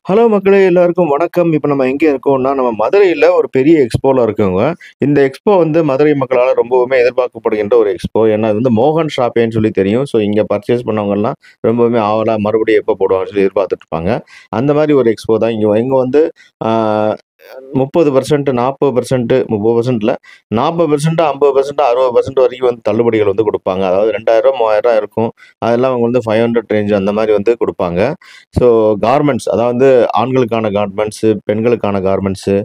Hello மக்களே! எல்லாருக்கும் வணக்கம். இப்ப நம்ம எங்க இருக்கோம்னா, நம்ம மதுரையில ஒரு பெரிய எக்ஸ்போல இருக்கோங்க. இந்த எக்ஸ்போ வந்து மதுரை மக்களால ரொம்பவுமே எதிர்பார்க்கப்படுகின்ற ஒரு எக்ஸ்போ. ஏன்னா, இது வந்து மோகன் ஷாப்பேன்னு சொல்லி தெரியும். ஸோ, இங்க பர்ச்சேஸ் பண்ணவங்கலாம் ரொம்பவுமே ஆவலா மறுபடியும் எப்போ போடுவாங்கன்னு சொல்லி எதிர்பார்த்துட்டு இருப்பாங்க. அந்த மாரி ஒரு எக்ஸ்போ தான். இங்க இங்க வந்து ஆ 30%, 40%, 30% இல்ல 40%, 50%, 60% வரைக்கும் வந்து தள்ளுபடிகள் வந்து குடுப்பாங்க. அதாவது ரூ. 2000, 3000 இருக்கும். அதெல்லாம் அவங்க வந்து 500 ரேஞ்ச் அந்த மாரி வந்து குடுப்பாங்க. ஸோ கார்மெண்ட்ஸ் அதாவது ஆண்களுக்கான கார்மெண்ட்ஸு, பெண்களுக்கான கார்மெண்ட்ஸு,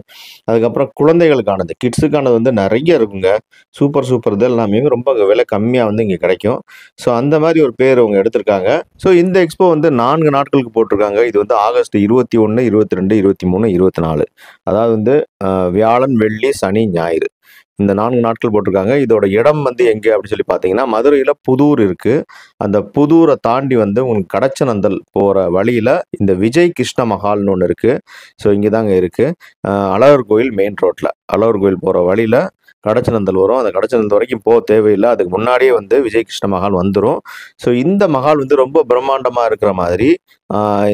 அதுக்கப்புறம் குழந்தைகளுக்கானது, கிட்ஸுக்கானது வந்து நெறைய இருக்குங்க. சூப்பர், சூப்பர் இது எல்லாமே ரொம்ப விலை கம்மியா வந்து இங்க கிடைக்கும். ஸோ அந்த மாரி ஒரு பேர் அவங்க எடுத்திருக்காங்க. ஸோ இந்த எக்ஸ்போ வந்து 4 நாட்களுக்கு போட்டிருக்காங்க. இது வந்து ஆகஸ்ட் 21, 22, 23, 24. அதாவது வந்து வியாழன், வெள்ளி, சனி, ஞாயிறு. இந்த 4 நாட்கள் போட்டிருக்காங்க. இதோட இடம் வந்து எங்க அப்படின்னு சொல்லி பார்த்தீங்கன்னா, மதுரையில புதூர் இருக்கு. அந்த புதூர தாண்டி வந்து உங்களுக்கு கடச்சநந்தல் போற வழியில இந்த விஜய் கிருஷ்ண மஹால்னு ஒண்ணு இருக்கு. ஸோ இங்க தாங்க இருக்கு. அழகர் கோயில் மெயின் ரோட்ல. அழகர் கோயில் போற வழியில கடச்சநந்தல் வரும். அந்த கடச்சநந்தல் வரைக்கும் தேவையில்ல. அதுக்கு முன்னாடியே வந்து விஜய் கிருஷ்ண மஹால் வந்துரும். ஸோ இந்த மஹால் வந்து ரொம்ப பிரம்மாண்டமா இருக்கிற மாதிரி,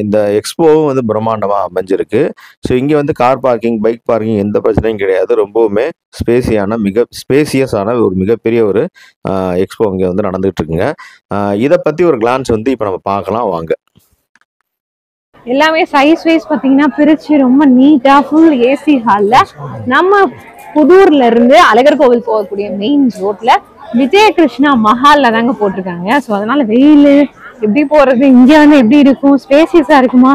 இந்த எக்ஸ்போவும் வந்து பிரம்மாண்டமா அமைஞ்சிருக்கு. ஸோ இங்க வந்து கார் பார்க்கிங், பைக் பார்க்கிங் எந்த பிரச்சனையும் கிடையாது. ரொம்பவுமே ஸ்பேசியஸான ஒரு மிகப்பெரிய ஒரு எக்ஸ்போ இங்க வந்து நடந்துட்டு இருக்குங்க. இத பத்தி ஒரு கிளான்ஸ் வந்து இப்ப நம்ம பார்க்கலாம் வாங்க. எல்லாமே சைஸ் வைஸ் பாத்தீங்கன்னா பிரிச்சு ரொம்ப நீட்டா ஃபுல் ஏசி ஹால்ல நம்ம புதூர்ல இருந்து அழகர் கோவில் போகக்கூடிய மெயின் ரோட்ல விஜய கிருஷ்ணா மஹால்ல தாங்க போட்டிருக்காங்க. ஸோ அதனால வெயில் எப்படி போறது, இங்க வந்து எப்படி இருக்கும், ஸ்பேசியஸா இருக்குமா,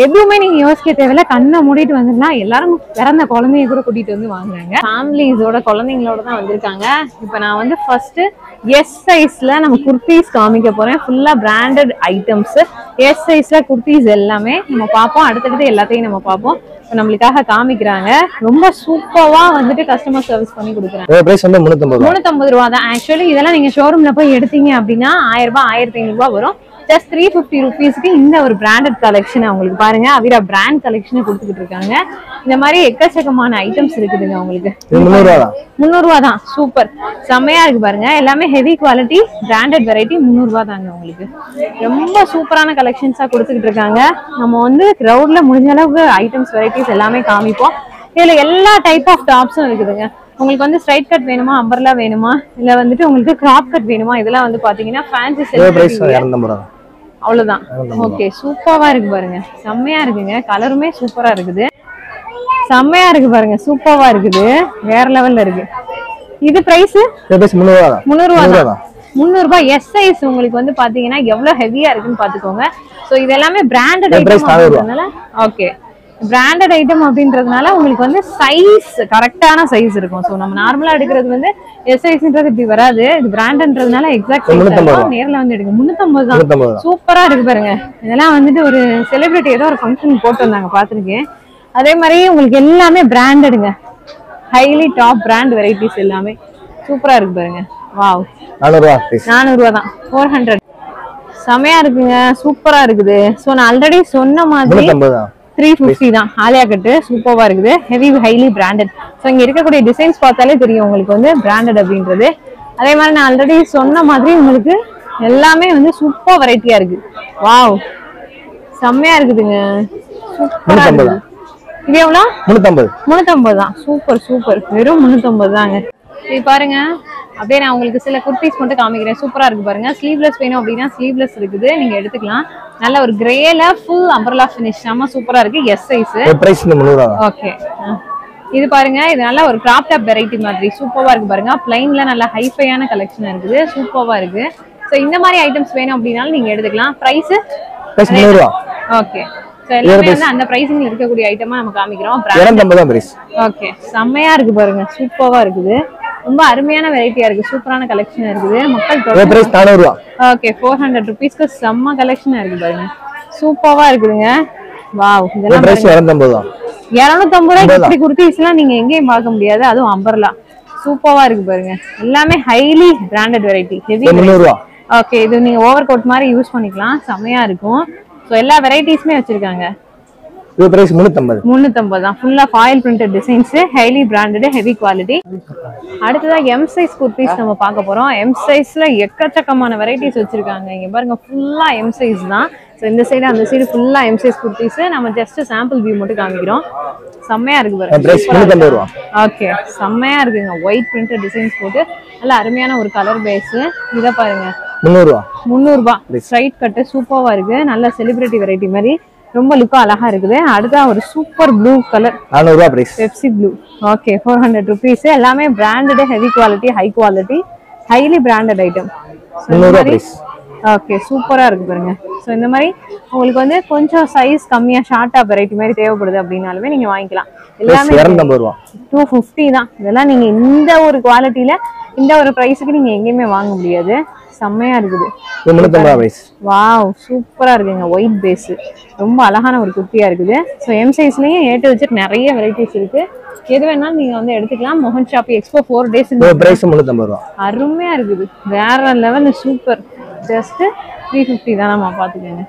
எதுவுமே நீங்க யோசிக்க தேவையில்ல. கண்ணை மூடிட்டு வந்துருந்தா எல்லாரும் பிறந்த குழந்தைய கூட கூட்டிட்டு வந்து வாங்குறாங்க. ஃபேமிலிஸோட குழந்தைங்களோட தான் வந்திருக்காங்க. இப்ப நான் வந்து ஃபர்ஸ்ட் எஸ் சைஸ்ல நம்ம குர்த்திஸ் காமிக்க போறேன். ஃபுல்லா பிராண்டட் ஐட்டம்ஸ். எஸ் சைஸ்ல குர்த்திஸ் எல்லாமே நம்ம பார்ப்போம். அடுத்தடுத்து எல்லாத்தையும் நம்ம பார்ப்போம். இப்போ நம்மளுக்காக காமிக்கிறாங்க. ரொம்ப சூப்பரா வந்துட்டு கஸ்டமர் சர்வீஸ் பண்ணி கொடுக்குறாங்க. பிரைஸ் வந்து 350 ரூபா தான். ஆக்சுவலி இதெல்லாம் நீங்க ஷோரூம்ல போய் எடுத்தீங்க அப்படின்னா 1000 ரூபாய் 1500 ரூபாய் வரும். ஜஸ்ட் 350 ருபீஸ்க்கு இந்த ஒரு பிராண்டட் கலெக்ஷன் அவங்களுக்கு பாருங்க. அவிரா பிராண்ட் கலெக்ஷன் கொடுத்துக்கிட்டு இருக்காங்க. இந்த மாதிரி எக்கச்சக்கமான ஐட்டம்ஸ் இருக்குதுங்க. உங்களுக்கு 300 ரூபா தான். சூப்பர், செம்மையா இருக்கு பாருங்க. எல்லாமே ஹெவி குவாலிட்டி பிராண்டட் வெரைட்டி. 300 ரூபா தாங்க உங்களுக்கு. ரொம்ப சூப்பரான கலெக்ஷன்ஸா கொடுத்துக்கிட்டு இருக்காங்க. நம்ம வந்து கிரௌட்ல முடிஞ்ச அளவுக்கு ஐட்டம்ஸ் வெரைட்டிஸ் எல்லாமே காமிப்போம். இதுல எல்லா டைப் ஆஃப் டாப்ஸும் இருக்குதுங்க. உங்களுக்கு வந்து ஸ்ட்ரைட் கட் வேணுமா, அம்பர்லா வேணுமா, இல்ல வந்துட்டு உங்களுக்கு கிராப் கட் வேணுமா, இதெல்லாம் வந்து பாத்தீங்கன்னா ஃபேன்சி செட் அவ்வளவுதான். ஓகே, சூப்பரா இருக்கு பாருங்க. செம்மையா இருக்குங்க. கலருமே சூப்பரா இருக்குது. செம்மையா இருக்கு பாருங்க. சூப்பரா இருக்குது. வேற லெவல்ல இருக்கு. இது பிரைஸ் 300 ரூபா தான். 300 ரூபாய். எஸ் சைஸ் உங்களுக்கு வந்து பாத்தீங்கன்னா எவ்வளவு ஹெவியா இருக்குன்னு பாத்துக்கோங்க. சோ இது எல்லாமே branded item. Okay, branded item அப்படின்றதுனால உங்களுக்கு வந்து சைஸ் கரெக்டான சைஸ் இருக்கும். ஸோ நம்ம நார்மலா எடுக்கிறது வந்து எஸ் சைஸ்ன்றது இப்படி வராது. இது பிராண்ட்ன்றதுனால எக்ஸாக்ட் நேர்ல வந்து எடுங்க. 350 தான். சூப்பரா இருக்கு பாருங்க. இதெல்லாம் வந்துட்டு ஒரு செலிபிரிட்டி ஏதோ ஒரு ஃபங்க்ஷன் போட்டு வந்தாங்க, பாத்துருக்கேன். அதே மாதிரி உங்களுக்கு எல்லாமே பிராண்டடுங்க. ஹைலி டாப் பிராண்ட் வெரைட்டிஸ் எல்லாமே சூப்பரா இருக்கு பாருங்க. வாவ், 400 ரூபா தான். 400. செமையா இருக்குங்க. சூப்பரா இருக்குது. ஸோ நான் ஆல்ரெடி சொன்ன மாதிரி 350 தான். ஆலியா கட்டு சூப்பரா இருக்குது. Heavy highly branded. ஸோ இங்க இருக்கக்கூடிய டிசைன்ஸ் பார்த்தாலே தெரியும் உங்களுக்கு வந்து பிராண்டட் அப்படின்றது. அதே மாதிரி நான் ஆல்ரெடி சொன்ன மாதிரி உங்களுக்கு எல்லாமே வந்து சூப்பர் வெரைட்டியா இருக்கு. வாவ், செம்மையா இருக்குதுங்க. சூப்பரா இருக்கு. இது எவ்வளவு? 350 தான். Super super. வெறும் 350 தாங்க. இது பாருங்க. அப்படியே நான் உங்களுக்கு சில குர்த்திஸ் மட்டும் காமிக்கிறேன். சூப்பரா இருக்கு பாருங்க. ஸ்லீவ்லெஸ் வேணும் அப்படின்னா ஸ்லீவ்லெஸ் இருக்குது, நீங்க எடுத்துக்கலாம். நல்ல ஒரு கிரேல ஃபுல் அம்பர்லா ஃபினிஷ். செம சூப்பரா இருக்கு. S size. ஓகே, இது பாருங்க. இது நல்ல ஒரு கிராப் டாப் வெரைட்டி மாதிரி சூப்பரா இருக்கு பாருங்க. பிளைன்ல நல்ல ஹைஃபையான கலெக்ஷன் இருக்குது. சூப்பரா இருக்கு. சோ இந்த மாதிரி ஐட்டம்ஸ் வேணும் அப்படினாலும் நீங்க எடுத்துக்கலாம். பிரைஸ் 300 ரூபாய். ஓகே, சோ எல்லாமே வந்து அந்த பிரைசிங்ல இருக்கக்கூடிய ஐட்டமா நம்ம காமிக்கிறோம். 250 பிரைஸ். ஓகே, செம்மையா இருக்கு பாருங்க. சூப்பரா இருக்குது. ரொம்ப அருமையான வெரைட்டியா இருக்கு. சூப்பரான கலெக்ஷன் இருக்குது. மக்கள் பிரைஸ் 400 ரூபாய். ஓகே, 400 ரூபீஸ்க்கு செம்ம கலெக்ஷனா இருக்கு பாருங்க. சூப்பரா இருக்குதுங்க. வாவ், இதெல்லாம் பிரைஸ் 250 தான். 250 ரூபாய்க்கு இப்படி குர்த்திஸ்லாம் நீங்க எங்கேயும் பார்க்க முடியாது. அதுவும் அம்பர்லா சூப்பரா இருக்கு பாருங்க. எல்லாமே ஹைலி பிராண்டட் வெரைட்டி. ஹெவி 300 ரூபாய். ஓகே, இது நீங்க ஓவர் கோட் மாதிரி யூஸ் பண்ணிக்கலாம். செமையா இருக்கும். சோ எல்லா வெரைட்டிஸ்மே வச்சிருக்காங்க. இது பிரைஸ் 350 தான். ஃபுல்லா foil printed designs, highly branded, heavy quality. அடுத்ததா எம் சைஸ் குர்த்திஸ் நம்ம பார்க்க போறோம். எம் சைஸ்ல எக்கச்சக்கமான வெரைட்டிஸ் வச்சிருக்காங்க. இங்க பாருங்க, ஃபுல்லா எம் சைஸ் தான். ஸோ இந்த சைடு அந்த சைடு ஃபுல்லா எம் சைஸ் குர்த்திஸ். நம்ம ஜஸ்ட் சாம்பிள் வியூ மட்டும் காமிக்கிறோம். செம்மையா இருக்கு பாருங்க. ஓகே, செம்மையா இருக்குங்க. ஒயிட் பிரிண்டட் டிசைன்ஸ் போட்டு நல்ல அருமையான ஒரு கலர் பேஸ். இத பாருங்க 300 ரூபாய். ஸ்ட்ரைட் கட் சூப்பரா இருக்கு. நல்ல செலிபிரிட்டி வெரைட்டி மாதிரி ரொம்ப லுக்கா அழகா இருக்குது. அடுத்த ஒரு சூப்பர் ப்ளூ கலர் 400 ரூபாய் price. Pepsi blue. Okay, 400 rupees. எல்லாமே branded, heavy quality, high quality, highly branded item. 300 ரூபாய் பிரைஸ். ஓகே, சூப்பரா இருக்கு பாருங்க. ஸோ இந்த மாதிரி உங்களுக்கு வந்து கொஞ்சம் சைஸ் கம்மியா ஷார்ட்டா வெரைட்டி மாதிரி தேவைப்படுது அப்படின்னாலுமே நீங்க வாங்கிக்கலாம். எல்லாமே 250 தான். இதெல்லாம் நீங்க இந்த ஒரு குவாலிட்டியில இந்த ஒரு பிரைஸுக்கு நீங்க எங்கேயுமே வாங்க முடியாது. செம்மையா இருக்குது. 350 பிரைஸ். வாவ், சூப்பரா இருக்குங்க. ஒயிட் பேஸ் ரொம்ப அழகான ஒரு குர்த்தியா இருக்குது. ஸோ எம் சைஸ்லயும் ஏ டு Z நிறைய வெரைட்டிஸ் இருக்கு. எது வேணாலும் நீங்க வந்து எடுத்துக்கலாம். மோகன் ஷாப் எக்ஸ்போ 4 days பிரைஸ் 350 ரூபாய். அருமையா இருக்குது. வேற லெவல், சூப்பர். ஜஸ்ட் 350 தானம்மா, பாத்துக்கோங்க.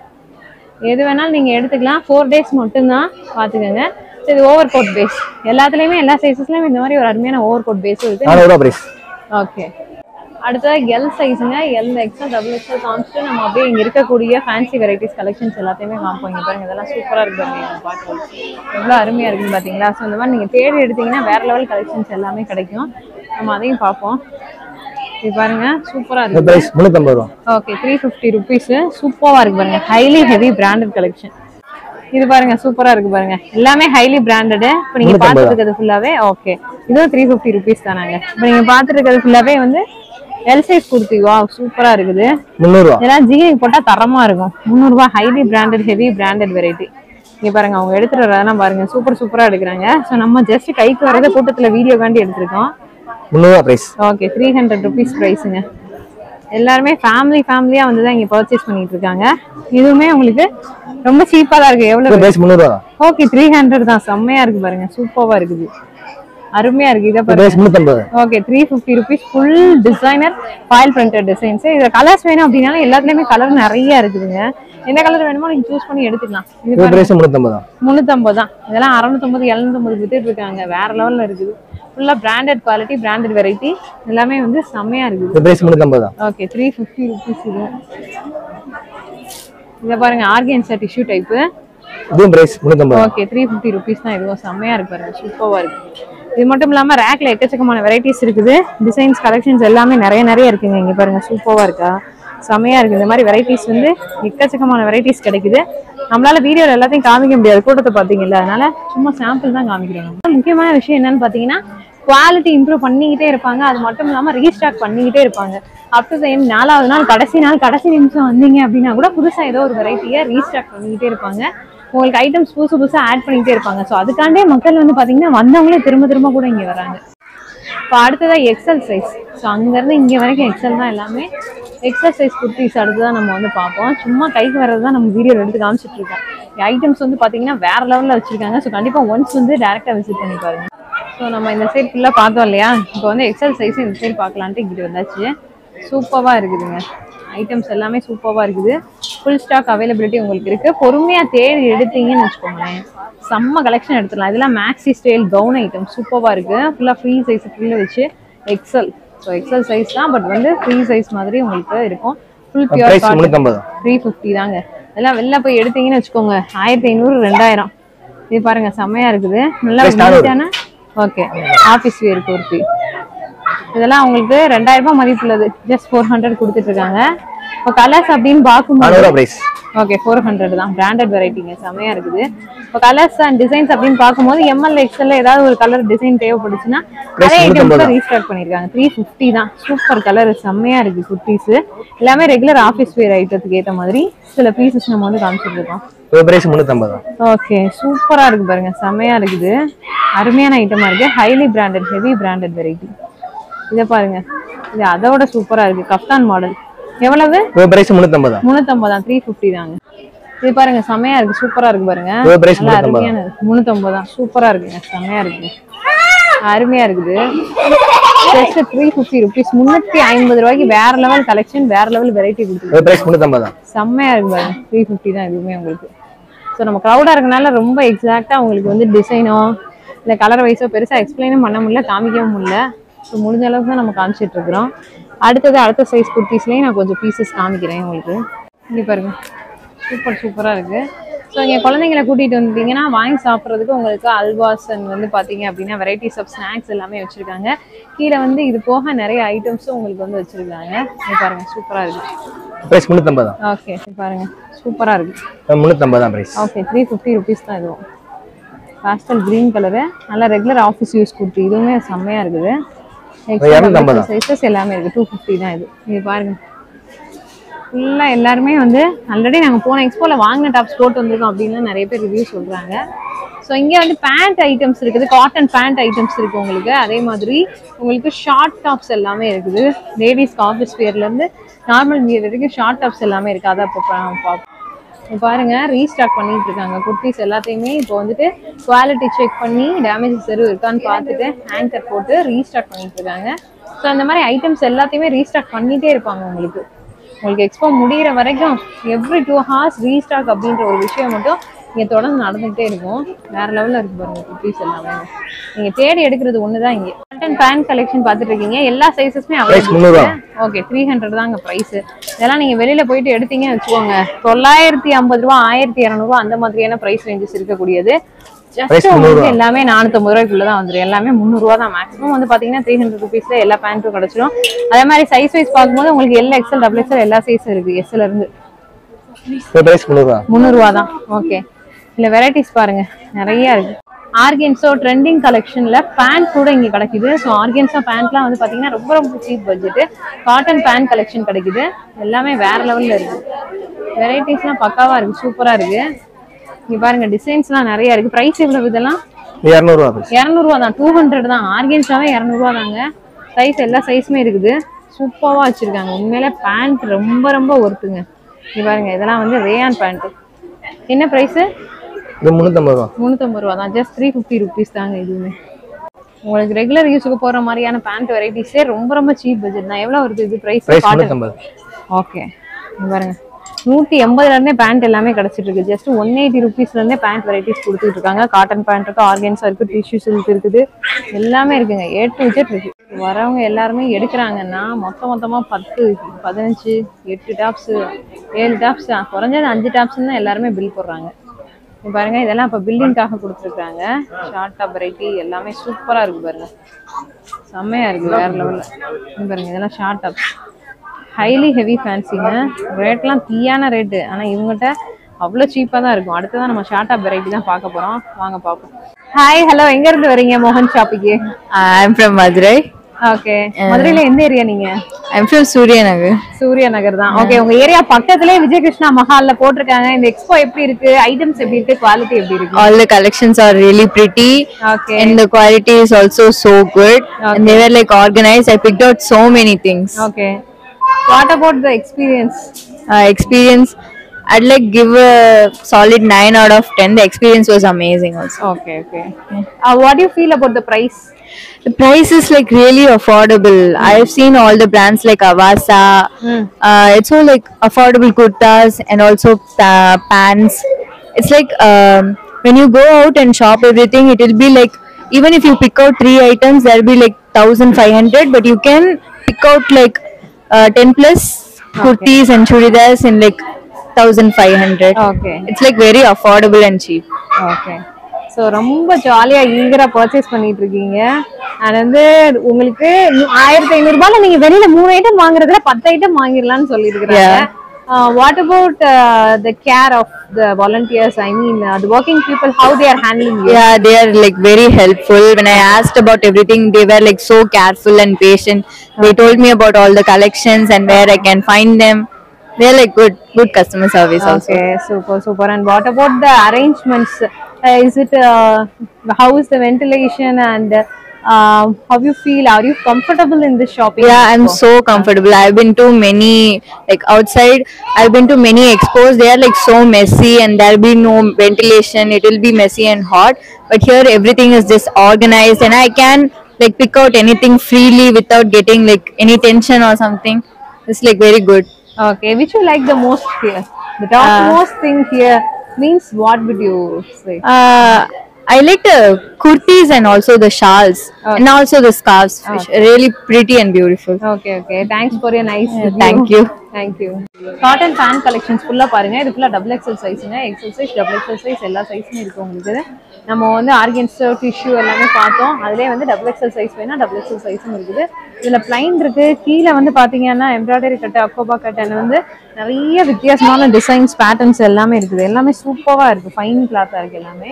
எது வேணாலும் நீங்க எடுத்துக்கலாம். 4 days மட்டும்தான், பாத்துக்கோங்க. இது ஓவர் கோட் பேஸ். எல்லாத்துலயுமே எல்லா சைஸஸ்லயும் இந்த மாதிரி ஒரு அருமையான ஓவர் கோட் பேஸ் இருக்கு. ஓகே, அடுத்தது எல் சைஸுங்க. எல், எக்ஸ்எல், டபுள் எக்ஸ்எல் காமிச்சிட்டு நம்ம அப்படியே இங்க இருக்கக்கூடிய ஃபேன்சி வெரைட்டிஸ் கலெக்ஷன்ஸ் எல்லாத்தையுமே காமிப்போம். பாருங்க, இதெல்லாம் சூப்பரா இருக்கு பாருங்க. பார்க்க எவ்வளவு அருமையா இருக்குன்னு பாத்தீங்களா? ஸோ இந்த மாதிரி நீங்க தேடி எடுத்தீங்கன்னா வேற லெவல் கலெக்ஷன்ஸ் எல்லாமே கிடைக்கும். நம்ம அதையும் பார்ப்போம். இது பாருங்க, சூப்பரா இருக்கு. பிரைஸ் 350 ரூபாய். Okay, 350 rupees. சூப்பரா இருக்கு பாருங்க. Highly heavy branded collection. இது பாருங்க, சூப்பரா இருக்கு பாருங்க. எல்லாமே ஹைலி பிராண்டட். இப்போ நீங்க பாத்துட்டு இருக்கிறது ஃபுல்லாவே ஓகே, இதுவும் 350 rupees தானாங்க. இப்போ நீங்க பாத்துட்டு இருக்கிறது ஃபுல்லாவே வந்து எல் சைஸ் குர்த்தி. வாவ், சூப்பரா இருக்குது. 300 ரூபாய். இதெல்லாம் ஜிஐ போட்டா தரமா இருக்கும். 300 ரூபாய். Highly branded, heavy branded variety. இங்க பாருங்க, அவங்க எடுத்துட்டு வரதெல்லாம் பாருங்க, சூப்பரா எடுக்கிறாங்க. ஸோ நம்ம ஜஸ்ட் கைக்கு வரத கூட்டத்துல வீடியோ காண்டி எடுத்திருக்கோம். 300 ரூபாய் பிரைஸ். Okay, 300 rupees பிரைஸுங்க. எல்லாருமே ஃபேமிலியா வந்து தான் இங்க பர்ச்சேஸ் பண்ணிட்டு இருக்காங்க. இதுவுமே உங்களுக்கு ரொம்ப சீப்பா தான் இருக்கு. எவ்வளவு பிரைஸ்? 300 ரூபாய். ஓகே, 300 தான். செம்மையா இருக்கு பாருங்க, சூப்பரா இருக்குது. அருமையா இருக்கு. இத பாருங்க, 350. Okay, 350 rupees. Full designer foil printed designs. இது கலர்ஸ் வேணும் அப்படினால எல்லாத்துலயுமே கலர் நிறைய இருக்குதுங்க. என்ன கலர் வேணுமோ நீங்க சூஸ் பண்ணி எடுத்துக்கலாம். இது பிரைஸ் 350 தான். 350 தான். இதெல்லாம் 650, 750 வித்துட்டு இருக்காங்க. வேற லெவல்ல இருக்குது. ஃபுல்லா பிராண்டட் குவாலிட்டி, பிராண்டட் வெரைட்டி எல்லாமே வந்து செம்மையா இருக்குது. இது பிரைஸ் 350 தான். ஓகே, 350 rupees இது. இத பாருங்க, ஆர்கன்சா டிஷ்யூ டைப். இதுவும் பிரைஸ் 350. ஓகே, 350 rupees தான். இதுவும் செம்மையா இருக்கு பாருங்க, சூப்பரா இருக்கு. இது மட்டும் இல்லாம ரேக்ல எக்கச்சக்கமான வெரைட்டிஸ் இருக்குது. டிசைன்ஸ், கலெக்ஷன்ஸ் எல்லாமே நிறைய இருக்குங்க. இங்க பாருங்க, சூப்பரா இருக்கா, செம்மையா இருக்கு. இந்த மாதிரி வெரைட்டிஸ் வந்து எக்கச்சக்கமான வெரைட்டிஸ் கிடைக்குது. நம்மளால வீடியோல எல்லாத்தையும் காமிக்க முடியாது, கூட்டத்தை பாத்தீங்கல்ல, அதனால சும்மா சாம்பிள் தான் காமிக்கிறோம். முக்கியமான விஷயம் என்னன்னு பாத்தீங்கன்னா, குவாலிட்டி இம்ப்ரூவ் பண்ணிக்கிட்டே இருப்பாங்க. அது மட்டும் இல்லாம ரீஸ்டாக் பண்ணிக்கிட்டே இருப்பாங்க. அப் டு டைம் 4வது நாள், கடைசி நிமிஷம் வந்தீங்க அப்படின்னா கூட புதுசா ஏதோ ஒரு வெரைட்டியை ரீஸ்டாக் பண்ணிக்கிட்டே இருப்பாங்க. உங்களுக்கு ஐட்டம்ஸ் புதுசா ஆட் பண்ணிக்கிட்டே இருப்பாங்க. ஸோ அதுக்காண்டே மக்கள் வந்து பாத்தீங்கன்னா வந்தவங்களே திரும்ப கூட இங்க வராங்க. இப்போ அடுத்ததான் எக்ஸல் சைஸ். ஸோ அங்கேருந்து இங்கே வரைக்கும் எக்ஸல் தான் எல்லாமே. எக்ஸல் சைஸ் குர்த்திஸ் அடுத்துதான் நம்ம வந்து பார்ப்போம். சும்மா கைக்கு வர்றது தான் நம்ம வீடியோவில் எடுத்து காமிச்சிட்டு இருக்கோம். ஐட்டம்ஸ் வந்து பார்த்தீங்கன்னா வேற லெவலில் வச்சிருக்காங்க. ஸோ கண்டிப்பாக ஒன்ஸ் வந்து டேரெக்டாக விசிட் பண்ணி பாருங்க. ஸோ நம்ம இந்த சைட் ஃபுல்லாக பார்த்தோம் இல்லையா, இப்போ வந்து எக்ஸல் சைஸ் இந்த சைடு பார்க்கலான்ட்டு இங்கிட்டு வந்தாச்சு. சூப்பராக இருக்குதுங்க. ஐட்டம்ஸ் எல்லாமே சூப்பராக இருக்குது. ஃபுல் ஸ்டாக் அவைலபிலிட்டி உங்களுக்கு இருக்குது. பொறுமையாக தேடி எடுத்தீங்கன்னு வச்சுக்கோங்களேன், செம்ம கலெக்ஷன் எடுத்துடலாம். இதெல்லாம் மேக்ஸி ஸ்டைல் கவுன் ஐட்டம் சூப்பராக இருக்குது. ஃபுல்லாக ஃப்ரீ சைஸ் ஃபுல்லாக வச்சு எக்ஸல். ஸோ எக்ஸல் சைஸ் தான், பட் வந்து ஃப்ரீ சைஸ் மாதிரி உங்களுக்கு இருக்கும். ஃபுல் பியூர் 350 தாங்க. இதெல்லாம் வெளில போய் எடுத்தீங்கன்னு வச்சுக்கோங்க 1500 2000. இது பாருங்க, செம்மையா இருக்குது. நல்லா ஓகே, ஆஃபீஸ் வேர் குர்த்தி. இதெல்லாம் உங்களுக்கு 2000 ரூபாய் மதிப்புள்ளது. ஜஸ்ட் 400 கொடுத்துட்டு இருக்காங்க. இப்போ கலர்ஸ் அப்படின்னு பார்க்கும்போது ஓகே 400 தான். பிராண்டட் வெரைட்டிங்க, செம்மையா இருக்குது. இப்போ கலர்ஸ் அண்ட் டிசைன்ஸ் அப்படின்னு பார்க்கும்போது எம்எல் எக்ஸ்எல் ஏதாவது ஒரு கலர் டிசைன் தேவைப்படுச்சுன்னா அதே ஐட்டம்ஸ் ரீஸ்டார்ட் பண்ணிருக்காங்க. 350 தான். சூப்பர் கலர், செம்மையா இருக்கு குர்த்திஸ். எல்லாமே ரெகுலர் ஆஃபீஸ் வேர் ஐட்டத்துக்கு ஏற்ற மாதிரி சில பீசஸ் நம்ம வந்து காமிச்சிட்டு இருக்கோம். ஓகே, சூப்பரா இருக்கு பாருங்க, செம்மையா இருக்குது. அருமையான ஐட்டமா இருக்கு. Highly branded, heavy branded variety. இத பாருங்க, இது அதோட சூப்பரா இருக்கு. Kaftan model. எவ்வளவு? 350 தான். 350 தாங்க. இது பாருங்க, செமையா இருக்கு, சூப்பரா இருக்கு பாருங்க. அருமையான 350 தான். சூப்பரா இருக்குங்க, செமையா இருக்கு, அருமையா இருக்குது. Just 350 rupees. 350 ரூபாய்க்கு வேற லெவல் கலெக்ஷன், வேற லெவல் வெரைட்டி கொடுத்துருக்கு. செம்மையா இருக்கு பாருங்க. 350 தான் இதுவுமே உங்களுக்கு. ஸோ நம்ம க்ரௌடா இருக்கனால ரொம்ப எக்ஸாக்டா உங்களுக்கு வந்து டிசைனோ இல்லை கலர் வைஸோ பெருசா எக்ஸ்பிளைனும் பண்ண முடியல, காமிக்கவும் முடியல. ஸோ முடிஞ்ச அளவுக்கு தான் நம்ம காமிச்சிட்டு இருக்கிறோம். அடுத்த சைஸ் குர்த்திஸ்லயும் நான் கொஞ்சம் பீசஸ் காமிக்கிறேன் உங்களுக்கு. இங்க பாருங்க, சூப்பரா இருக்கு. ஸோ இங்கே குழந்தைங்களை கூட்டிகிட்டு வந்துட்டீங்கன்னா வாங்கி சாப்பிட்றதுக்கு உங்களுக்கு அல்வாஸ் அண்ட் வந்து பார்த்தீங்க அப்படின்னா வெரைட்டிஸ் ஆஃப் ஸ்நாக்ஸ் எல்லாமே வச்சுருக்காங்க. கீழே வந்து இது போக நிறைய ஐட்டம்ஸும் உங்களுக்கு வந்து வச்சுருக்காங்க. இது பாருங்கள் சூப்பராக இருக்குது. பிரைஸ் 350 தான். ஓகே பாருங்கள் சூப்பராக இருக்குது. 350 தான் பிரைஸ். ஓகே 350 ருபீஸ் தான் இதுவும். பாஸ்டல் க்ரீன் கலரு நல்லா ரெகுலர் ஆஃபீஸ் யூஸ் கொடுத்து இதுவுமே செம்மையாக இருக்குது. சைஸஸ் எல்லாமே இருக்குது. 250 தான் இது. இது பாருங்கள் ஃபுல்லாக எல்லாருமே வந்து ஆல்ரெடி நாங்கள் போன எக்ஸ்போவில் வாங்கின டாப்ஸ் போட்டு வந்திருக்கோம் அப்படின்னு நிறைய பேர் ரிவ்யூ சொல்கிறாங்க. ஸோ இங்கே வந்து பேண்ட் ஐட்டம்ஸ் இருக்குது, காட்டன் பேண்ட் ஐட்டம்ஸ் இருக்குது உங்களுக்கு. அதே மாதிரி உங்களுக்கு ஷார்ட் டாப்ஸ் எல்லாமே இருக்குது. லேடிஸ்க்கு ஆஃபீஸ் வியர்லேருந்து நார்மல் வியர் வரைக்கும் ஷார்ட் டாப்ஸ் எல்லாமே இருக்குது. அதை இப்போ பார்ப்போம். பாருங்கள் ரீஸ்டாக் பண்ணிட்டு இருக்காங்க குர்த்திஸ் எல்லாத்தையுமே. இப்போ வந்துட்டு குவாலிட்டி செக் பண்ணி டேமேஜஸ் எதுவும் இருக்கான்னு பார்த்துட்டு ஹேங்கர் போட்டு ரீஸ்டாக் பண்ணிட்டு இருக்காங்க. ஸோ அந்த மாதிரி ஐட்டம்ஸ் எல்லாத்தையுமே ரீஸ்டாக் பண்ணிகிட்டே இருப்பாங்க உங்களுக்கு. எக்ஸ்போ முடிகிற வரைக்கும் எவ்ரி 2 hours ரீஸ்டாக் அப்படின்ற ஒரு விஷயம் மட்டும் இங்கே தொடர்ந்து நடந்துகிட்டே இருக்கும். வேற லெவலில் இருக்கு பாருங்க குர்த்திஸ் எல்லாமே. நீங்கள் தேடி எடுக்கிறது ஒன்று தான். இங்கே காட்டன் பேண்ட் கலெக்ஷன் பார்த்துட்டு இருக்கீங்க. எல்லா சைஸஸுமே அவைலபிள். ஓகே 300 தாங்க ப்ரைஸு. இதெல்லாம் நீங்கள் வெளியில் போயிட்டு எடுத்தீங்கன்னு வச்சுக்கோங்க 950 ரூபா 1200 அந்த மாதிரியான ப்ரைஸ் ரேஞ்சஸ் இருக்கக்கூடியது. ஜஸ்ட் உங்களுக்கு எல்லாமே 450 ரூபாய்க்குள்ளதான் வந்துடும். எல்லாமே 300 ரூபா தான். மேக்ஸிமம் வந்து பாத்தீங்கன்னா 300 ருபீஸ்ல எல்லா பேண்ட்டும் கிடைச்சிடும். அதே மாதிரி சைஸ் வைஸ் பார்க்கும்போது உங்களுக்கு எல் எக்ஸ்எல் டபுள் எக்ஸ்எல் எல்லா சைஸும் இருக்கு. எஸ்ல இருந்து 300 ரூபா தான். ஓகே இல்ல வெரைட்டிஸ் பாருங்க நிறைய இருக்கு. ஆர்கென்சோ ட்ரெண்டிங் கலெக்ஷன்ல பேண்ட் கூட இங்க கிடைக்குது. ஸோ ஆர்கென்சோ பேண்ட்லாம் வந்து பாத்தீங்கன்னா ரொம்ப cheap budget. Cotton pant collection கிடைக்குது. எல்லாமே வேற லெவல்ல இருக்கு. வெரைட்டிஸ்லாம் பக்காவா இருக்கு. சூப்பரா இருக்கு. இங்க பாருங்க டிசைன்ஸ்லாம் நிறைய இருக்கு. பிரைஸ் எவ்வளவு இதெல்லாம்? 200 ரூபா. 200 ரூபா தான். 200 தான். ஆர்கென்ஸாவே 200 ரூபா தாங்க. சைஸ் எல்லா சைஸுமே இருக்குது. சூப்பரா வச்சிருக்காங்க. உண்மையிலே பேண்ட் ரொம்ப ஒர்த்துங்க. இங்க பாருங்க இதெல்லாம் வந்து ரேயான் பேண்ட். என்ன பிரைஸ்? இது 350 ரூபா. 350 ரூபா தான். ஜஸ்ட் 350 ருபீஸ் தாங்க இதுவுமே. உங்களுக்கு ரெகுலர் யூஸுக்கு போற மாதிரியான பேண்ட் வெரைட்டிஸே ரொம்ப சீப் பட்ஜெட் தான். எவ்வளவு வருது இது பிரைஸ்? 350. ஓகே இங்க பாருங்க 180 இருந்தே பேண்ட் எல்லாமே கிடைச்சிட்டு இருக்கு. ஜஸ்ட் 180 ருபீஸ்ல இருந்தே பேண்ட் வெரைட்டிஸ் கொடுத்துட்டு இருக்காங்க. காட்டன் பேண்ட் இருக்கு, ஆர்கன்ஸா இருக்கு, டிஷ்யூ சில்க் இருக்குது, எல்லாமே இருக்குங்க. A to Z இருக்கு. வரவங்க எல்லாருமே எடுக்கிறாங்கன்னா மொத்தமா 10 15 8 டாப்ஸ் 7 டாப்ஸ் குறைஞ்சது 5 டாப்ஸ் தான் எல்லாருமே பில் போடுறாங்க. பாருங்க இதெல்லாம் இப்ப பில்டிங்காக கொடுத்துருக்காங்க. ஷார்ட் டாப் வெரைட்டி எல்லாமே சூப்பரா இருக்கு பாருங்க. செம்மையா இருக்கு வேற லெவல்ல. பாருங்க இதெல்லாம் ஷார்ட் டாப்ஸ் ஹைலி ஹெவி ஃபேன்சிங்க. ரேட்லாம் தீயான ரேட்டு. ஆனால் இவங்ககிட்ட அவ்வளோ சீப்பாக தான் இருக்கும். அடுத்ததான் நம்ம ஷார்ட் டாப் வெரைட்டி தான் பார்க்க போகிறோம். வாங்க பார்ப்போம். ஹாய் ஹலோ எங்கேருந்து வரீங்க மோகன் ஷாப்பிக்கு? I'm from Madurai. ஓகே மதுரையில எந்த ஏரியா நீங்க? I'm from Surya நகர் தான். ஓகே உங்க ஏரியா பக்கத்துலயே விஜயகிருஷ்ணா மஹால்ல போட்டிருக்காங்க. இந்த எக்ஸ்போ எப்படி இருக்கு? ஐட்டம்ஸ் எப்படி இருக்கு? குவாலிட்டி எப்படி இருக்கு? All the collections are really pretty. Okay. And the quality is also so good. Okay. And they were like organized. I picked out so many things. Okay. What about the experience? Experience, I'd like give a solid 9 out of 10. The experience was amazing also. Okay. What do you feel about the price? The price is like really affordable. I've seen all the brands like Avasa. It's all like affordable kurtas and also pants. It's like when you go out and shop everything, it will be like even if you pick out 3 items, there'll be like 1500. But you can pick out like 10 plus kurtis and churidars in like 1500. Okay. It's like very affordable and cheap. Okay. So ரொம்ப ஜாலியா ஈகரா purchase பண்ணிட்டு இருக்கீங்க. And வந்து உங்களுக்கு 1500 ரூபாயில நீங்க வெளியில 3 item வாங்குறதுல 10 ஐட்டம் வாங்கிடலாம்னு சொல்லியிருக்கிறாங்க. What about the care of the volunteers? I mean, the working people, how they are handling you? Yeah, they are like very helpful. When I asked about everything, they were like so careful and patient. They told me about all the collections and where I can find them. They are like good customer service also. Okay, super. And what about the arrangements? Is it how is the ventilation and how you feel? Are you comfortable in this shopping? Yeah, I'm so comfortable. I've been to many, like outside, I've been to many expos. They are like so messy and there'll be no ventilation. It will be messy and hot. But here everything is just organized and I can like pick out anything freely without getting like any tension or something. It's like very good. Okay, which you like the most here? The topmost thing here means what would you say? I like the kurtis and also the shawls and also the scarves, which are really pretty and beautiful. Okay. Thanks for your nice review. Thank you. Thank you. Cotton pant collections ஃபுல்லாக பாருங்க. இது ஃபுல்லாக double XL சைஸுங்க. XL size, double XL size எல்லா சைஸுமே இருக்கு உங்களுக்கு. நம்ம வந்து ஆர்கன்ஸோ டிஷ்யூ எல்லாமே பார்த்தோம். அதுலேயே வந்து டபுள் எக்ஸல் சைஸ் வேணா டபுள் எக்ஸல் சைஸும் இருக்குது. இதில் பிளைன் இருக்கு. கீழே வந்து பார்த்தீங்கன்னா எம்ப்ராய்டரி கட்டு, அக்கோபா கட்டுன்னு வந்து நிறைய வித்தியாசமான டிசைன்ஸ், பேட்டர்ன்ஸ் எல்லாமே இருக்குது. எல்லாமே சூப்பராக இருக்கு. ஃபைன் கிளாத்தாக இருக்கு. எல்லாமே